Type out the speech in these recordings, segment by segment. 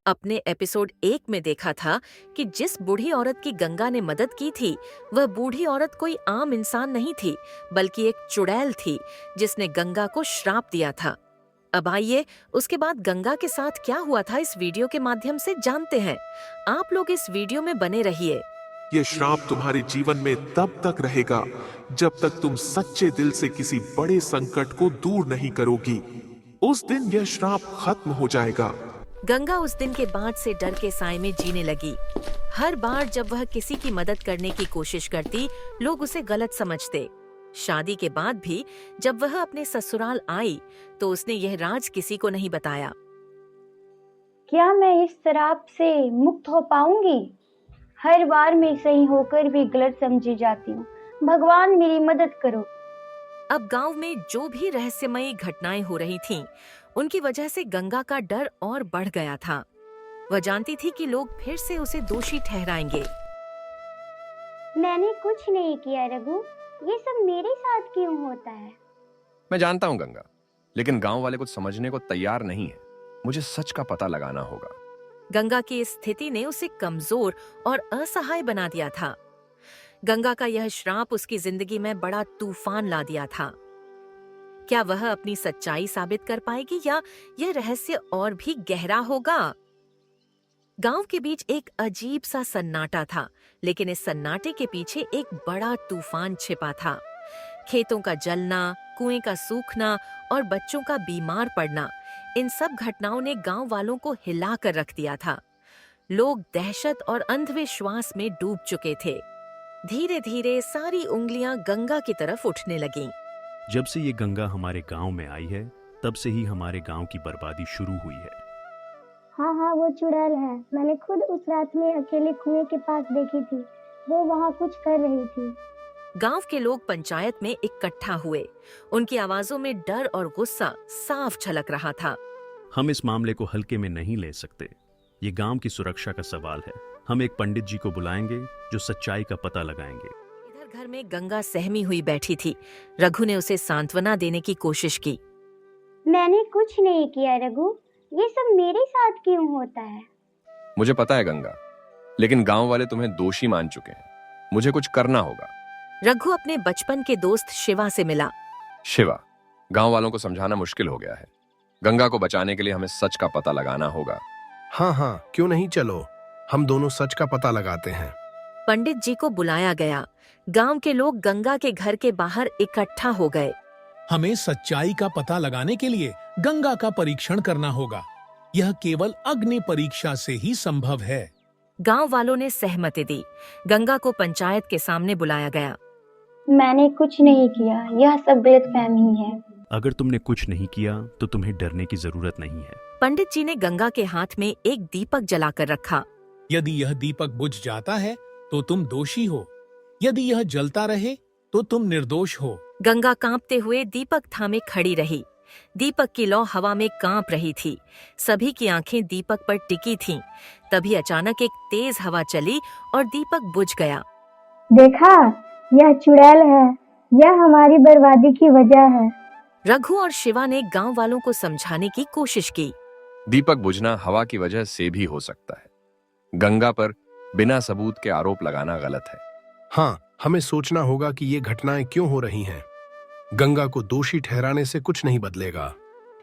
अपने एपिसोड 1 में देखा था कि जिस बूढ़ी औरत की गंगा ने मदद की थी, वह बूढ़ी औरत कोई आम इंसान नहीं थी, बल्कि एक चुड़ैल थी जिसने गंगा को श्राप दिया था। अब आइए उसके बाद गंगा के साथ क्या हुआ था इस वीडियो के माध्यम से जानते हैं। आप लोग इस वीडियो में बने रहिए। ये श्राप तुम्हारे जीवन में तब तक रहेगा जब तक तुम सच्चे दिल से किसी बड़े संकट को दूर नहीं करोगी। उस दिन यह श्राप खत्म हो जाएगा। गंगा उस दिन के बाद से डर के साए में जीने लगी। हर बार जब वह किसी की मदद करने की कोशिश करती, लोग उसे गलत समझते। शादी के बाद भी जब वह अपने ससुराल आई तो उसने यह राज किसी को नहीं बताया। क्या मैं इस श्राप से मुक्त हो पाऊंगी? हर बार मैं सही होकर भी गलत समझी जाती हूँ। भगवान मेरी मदद करो। अब गांव में जो भी रहस्यमयी घटनाएं हो रही थीं, उनकी वजह से गंगा का डर और बढ़ गया था। वह जानती थी कि लोग फिर से उसे दोषी ठहराएंगे। मैंने कुछ नहीं किया रघु, ये सब मेरे साथ क्यों होता है? मैं जानता हूँ गंगा, लेकिन गांव वाले कुछ समझने को तैयार नहीं है। मुझे सच का पता लगाना होगा। गंगा की इस स्थिति ने उसे कमजोर और असहाय बना दिया था। गंगा का यह श्राप उसकी जिंदगी में बड़ा तूफान ला दिया था। क्या वह अपनी सच्चाई साबित कर पाएगी या यह रहस्य और भी गहरा होगा? गांव के बीच एक अजीब सा सन्नाटा था, लेकिन इस सन्नाटे के पीछे एक बड़ा तूफान छिपा था। खेतों का जलना, कुएं का सूखना और बच्चों का बीमार पड़ना, इन सब घटनाओं ने गांव वालों को हिला कर रख दिया था। लोग दहशत और अंधविश्वास में डूब चुके थे। धीरे धीरे सारी उंगलियां गंगा की तरफ उठने लगीं। जब से ये गंगा हमारे गांव में आई है, तब से ही हमारे गांव की बर्बादी शुरू हुई है। हाँ, वो चुड़ैल है। मैंने खुद उस रात में अकेले कुएं के पास देखी थी। वो वहाँ कुछ कर रही थी। गांव के लोग पंचायत में इकट्ठा हुए। उनकी आवाजों में डर और गुस्सा साफ झलक रहा था। हम इस मामले को हल्के में नहीं ले सकते। ये गांव की सुरक्षा का सवाल है। हम एक पंडित जी को बुलाएंगे जो सच्चाई का पता लगाएंगे। इधर घर में गंगा सहमी हुई बैठी थी। रघु ने उसे सांत्वना देने की कोशिश की। मैंने कुछ नहीं किया रघु, ये सब मेरे साथ क्यों होता है? मुझे पता है गंगा, लेकिन गांव वाले तुम्हें दोषी मान चुके हैं। मुझे कुछ करना होगा। रघु अपने बचपन के दोस्त शिवा से मिला। शिवा, गांव वालों को समझाना मुश्किल हो गया है। गंगा को बचाने के लिए हमें सच का पता लगाना होगा। हाँ, क्यों नहीं, चलो हम दोनों सच का पता लगाते हैं। पंडित जी को बुलाया गया। गांव के लोग गंगा के घर के बाहर इकट्ठा हो गए। हमें सच्चाई का पता लगाने के लिए गंगा का परीक्षण करना होगा। यह केवल अग्नि परीक्षा से ही संभव है। गांव वालों ने सहमति दी। गंगा को पंचायत के सामने बुलाया गया। मैंने कुछ नहीं किया, यह सब गलतफहमी है। अगर तुमने कुछ नहीं किया तो तुम्हें डरने की जरूरत नहीं है। पंडित जी ने गंगा के हाथ में एक दीपक जलाकर रखा। यदि यह दीपक बुझ जाता है तो तुम दोषी हो। यदि यह जलता रहे तो तुम निर्दोष हो। गंगा कांपते हुए दीपक थामे खड़ी रही। दीपक की लौ हवा में कांप रही थी। सभी की आंखें दीपक पर टिकी थीं। तभी अचानक एक तेज हवा चली और दीपक बुझ गया। देखा, यह चुड़ैल है। यह हमारी बर्बादी की वजह है। रघु और शिवा ने गांव वालों को समझाने की कोशिश की। दीपक बुझना हवा की वजह से भी हो सकता है। गंगा पर बिना सबूत के आरोप लगाना गलत है। हाँ, हमें सोचना होगा कि ये घटनाएं क्यों हो रही हैं। गंगा को दोषी ठहराने से कुछ नहीं बदलेगा।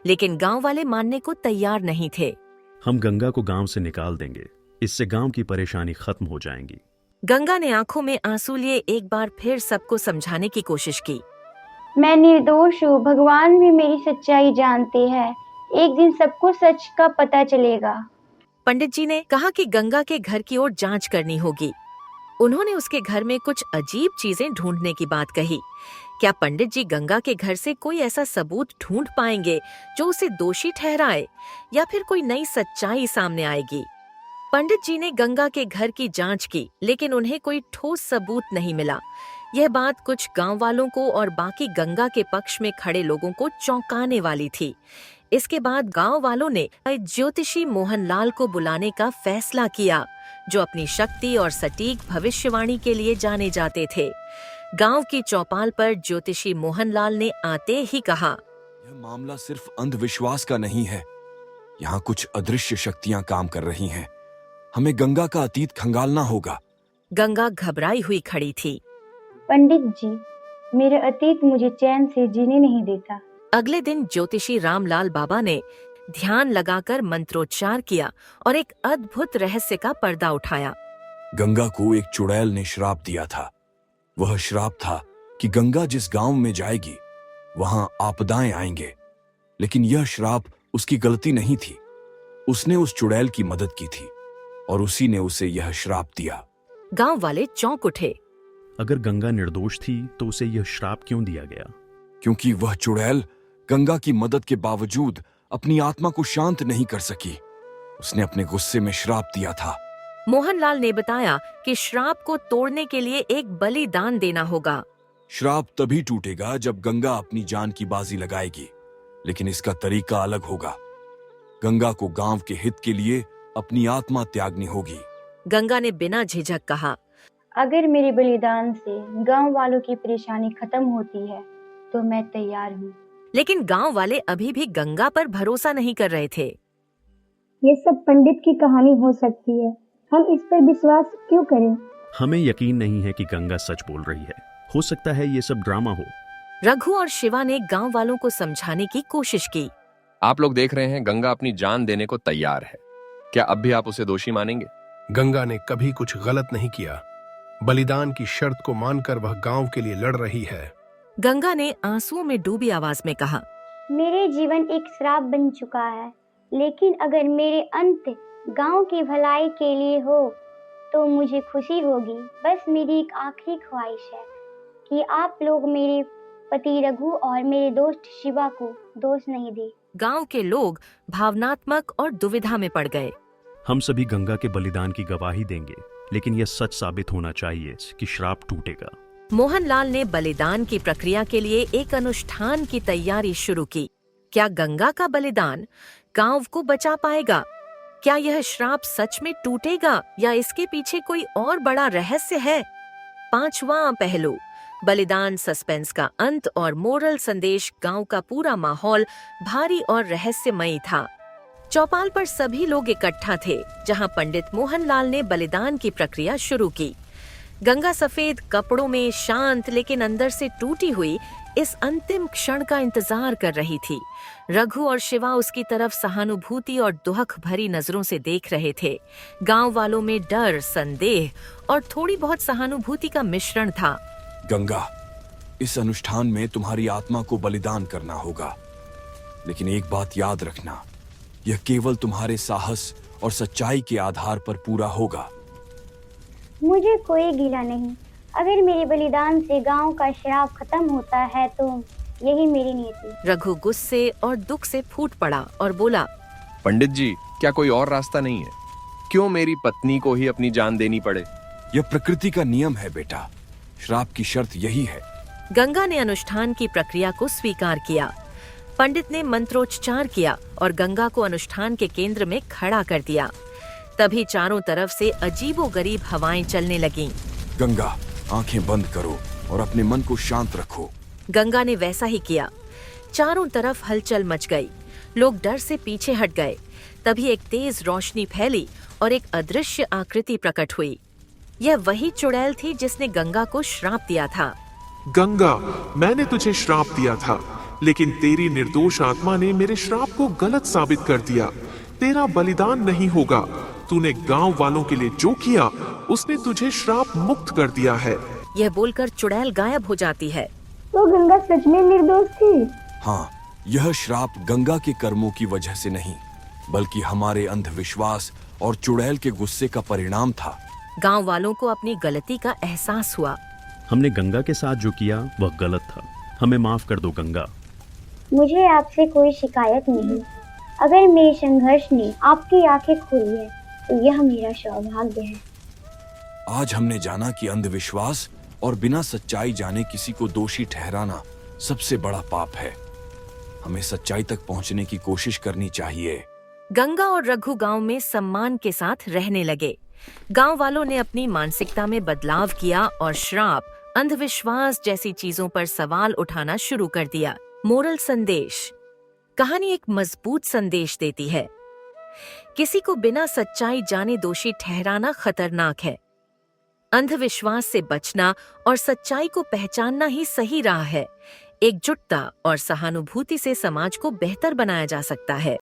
लेकिन गांव वाले मानने को तैयार नहीं थे। हम गंगा को गांव से निकाल देंगे। इससे गांव की परेशानी खत्म हो जाएगी। गंगा ने आंखों में आंसू लिए एक बार फिर सबको समझाने की कोशिश की। मैं निर्दोष हूँ। भगवान भी मेरी सच्चाई जानते हैं। एक दिन सबको सच का पता चलेगा। पंडित जी ने कहा कि गंगा के घर की ओर जांच करनी होगी। उन्होंने उसके घर में कुछ अजीब चीजें ढूंढने की बात कही। क्या पंडित जी गंगा के घर से कोई ऐसा सबूत ढूंढ पाएंगे जो उसे दोषी ठहराए, या फिर कोई नई सच्चाई सामने आएगी? पंडित जी ने गंगा के घर की जांच की, लेकिन उन्हें कोई ठोस सबूत नहीं मिला। यह बात कुछ गांव वालों को और बाकी गंगा के पक्ष में खड़े लोगों को चौंकाने वाली थी। इसके बाद गांव वालों ने ज्योतिषी मोहनलाल को बुलाने का फैसला किया, जो अपनी शक्ति और सटीक भविष्यवाणी के लिए जाने जाते थे। गांव की चौपाल पर ज्योतिषी मोहनलाल ने आते ही कहा, यह मामला सिर्फ अंधविश्वास का नहीं है, यहाँ कुछ अदृश्य शक्तियां काम कर रही हैं। हमें गंगा का अतीत खंगालना होगा। गंगा घबराई हुई खड़ी थी। पंडित जी, मेरा अतीत मुझे चैन से जीने नहीं देता। अगले दिन ज्योतिषी रामलाल बाबा ने ध्यान लगाकर मंत्रोच्चार किया और एक अद्भुत रहस्य का पर्दा उठाया। गंगा को एक चुड़ैल ने श्राप दिया था। वह श्राप था कि गंगा जिस गांव में जाएगी वहां आपदाएं आएंगे। लेकिन यह श्राप उसकी गलती नहीं थी। उसने उस चुड़ैल की मदद की थी और उसी ने उसे यह श्राप दिया। गांव वाले चौंक उठे। अगर गंगा निर्दोष थी तो उसे यह श्राप क्यों दिया गया? क्योंकि वह चुड़ैल गंगा की मदद के बावजूद अपनी आत्मा को शांत नहीं कर सकी। उसने अपने गुस्से में श्राप दिया था। मोहनलाल ने बताया कि श्राप को तोड़ने के लिए एक बलिदान देना होगा। श्राप तभी टूटेगा जब गंगा अपनी जान की बाजी लगाएगी, लेकिन इसका तरीका अलग होगा। गंगा को गांव के हित के लिए अपनी आत्मा त्यागनी होगी। गंगा ने बिना झिझक कहा, अगर मेरे बलिदान से गांव वालों की परेशानी खत्म होती है तो मैं तैयार हूँ। लेकिन गांव वाले अभी भी गंगा पर भरोसा नहीं कर रहे थे। ये सब पंडित की कहानी हो सकती है, हम इस पर विश्वास क्यों करें? हमें यकीन नहीं है कि गंगा सच बोल रही है। हो सकता है ये सब ड्रामा हो। रघु और शिवा ने गांव वालों को समझाने की कोशिश की। आप लोग देख रहे हैं गंगा अपनी जान देने को तैयार है। क्या अब भी आप उसे दोषी मानेंगे? गंगा ने कभी कुछ गलत नहीं किया। बलिदान की शर्त को मानकर वह गांव के लिए लड़ रही है। गंगा ने आंसुओं में डूबी आवाज में कहा, मेरे जीवन एक श्राप बन चुका है, लेकिन अगर मेरे अंत गांव की भलाई के लिए हो तो मुझे खुशी होगी। बस मेरी एक आखिरी ख्वाहिश है कि आप लोग मेरे पति रघु और मेरे दोस्त शिवा को दोष नहीं दे। गांव के लोग भावनात्मक और दुविधा में पड़ गए। हम सभी गंगा के बलिदान की गवाही देंगे, लेकिन यह सच साबित होना चाहिए कि श्राप टूटेगा। मोहनलाल ने बलिदान की प्रक्रिया के लिए एक अनुष्ठान की तैयारी शुरू की। क्या गंगा का बलिदान गांव को बचा पाएगा? क्या यह श्राप सच में टूटेगा या इसके पीछे कोई और बड़ा रहस्य है? 5वां पहलू, बलिदान सस्पेंस का अंत और मोरल संदेश। गांव का पूरा माहौल भारी और रहस्यमयी था। चौपाल पर सभी लोग इकट्ठा थे जहां पंडित मोहनलाल ने बलिदान की प्रक्रिया शुरू की। गंगा सफेद कपड़ों में शांत लेकिन अंदर से टूटी हुई इस अंतिम क्षण का इंतजार कर रही थी। रघु और शिवा उसकी तरफ सहानुभूति और दुख भरी नजरों से देख रहे थे। गांव वालों में डर, संदेह और थोड़ी बहुत सहानुभूति का मिश्रण था। गंगा, इस अनुष्ठान में तुम्हारी आत्मा को बलिदान करना होगा, लेकिन एक बात याद रखना, यह केवल तुम्हारे साहस और सच्चाई के आधार पर पूरा होगा। मुझे कोई गिला नहीं। अगर मेरे बलिदान से गांव का श्राप खत्म होता है तो यही मेरी नीति। रघु गुस्से और दुख से फूट पड़ा और बोला, पंडित जी, क्या कोई और रास्ता नहीं है? क्यों मेरी पत्नी को ही अपनी जान देनी पड़े? यह प्रकृति का नियम है बेटा। श्राप की शर्त यही है। गंगा ने अनुष्ठान की प्रक्रिया को स्वीकार किया। पंडित ने मंत्रोच्चार किया और गंगा को अनुष्ठान के केंद्र में खड़ा कर दिया। तभी चारों तरफ से अजीबोगरीब हवाएं चलने लगीं। गंगा, आंखें बंद करो और अपने मन को शांत रखो। गंगा ने वैसा ही किया। चारों तरफ हलचल मच गई। लोग डर से पीछे हट गए। तभी एक तेज रोशनी फैली और एक अदृश्य आकृति प्रकट हुई। यह वही चुड़ैल थी जिसने गंगा को श्राप दिया था। गंगा, मैंने तुझे श्राप दिया था, लेकिन तेरी निर्दोष आत्मा ने मेरे श्राप को गलत साबित कर दिया। तेरा बलिदान नहीं होगा। तूने गांव वालों के लिए जो किया, उसने तुझे श्राप मुक्त कर दिया है। यह बोलकर चुड़ैल गायब हो जाती है। तो गंगा सच में निर्दोष थी? हाँ, यह श्राप गंगा के कर्मों की वजह से नहीं, बल्कि हमारे अंधविश्वास और चुड़ैल के गुस्से का परिणाम था। गांव वालों को अपनी गलती का एहसास हुआ। हमने गंगा के साथ जो किया वह गलत था। हमें माफ कर दो गंगा। मुझे आपसे कोई शिकायत नहीं। अगर मेरे संघर्ष ने आपकी आंखें खोली है तो यह मेरा सौभाग्य है। आज हमने जाना कि अंधविश्वास और बिना सच्चाई जाने किसी को दोषी ठहराना सबसे बड़ा पाप है। हमें सच्चाई तक पहुंचने की कोशिश करनी चाहिए। गंगा और रघु गांव में सम्मान के साथ रहने लगे। गांव वालों ने अपनी मानसिकता में बदलाव किया और श्राप, अंधविश्वास जैसी चीजों पर सवाल उठाना शुरू कर दिया। मोरल संदेश। कहानी एक मजबूत संदेश देती है। किसी को बिना सच्चाई जाने दोषी ठहराना खतरनाक है। अंधविश्वास से बचना और सच्चाई को पहचानना ही सही राह है। एकजुटता और सहानुभूति से समाज को बेहतर बनाया जा सकता है।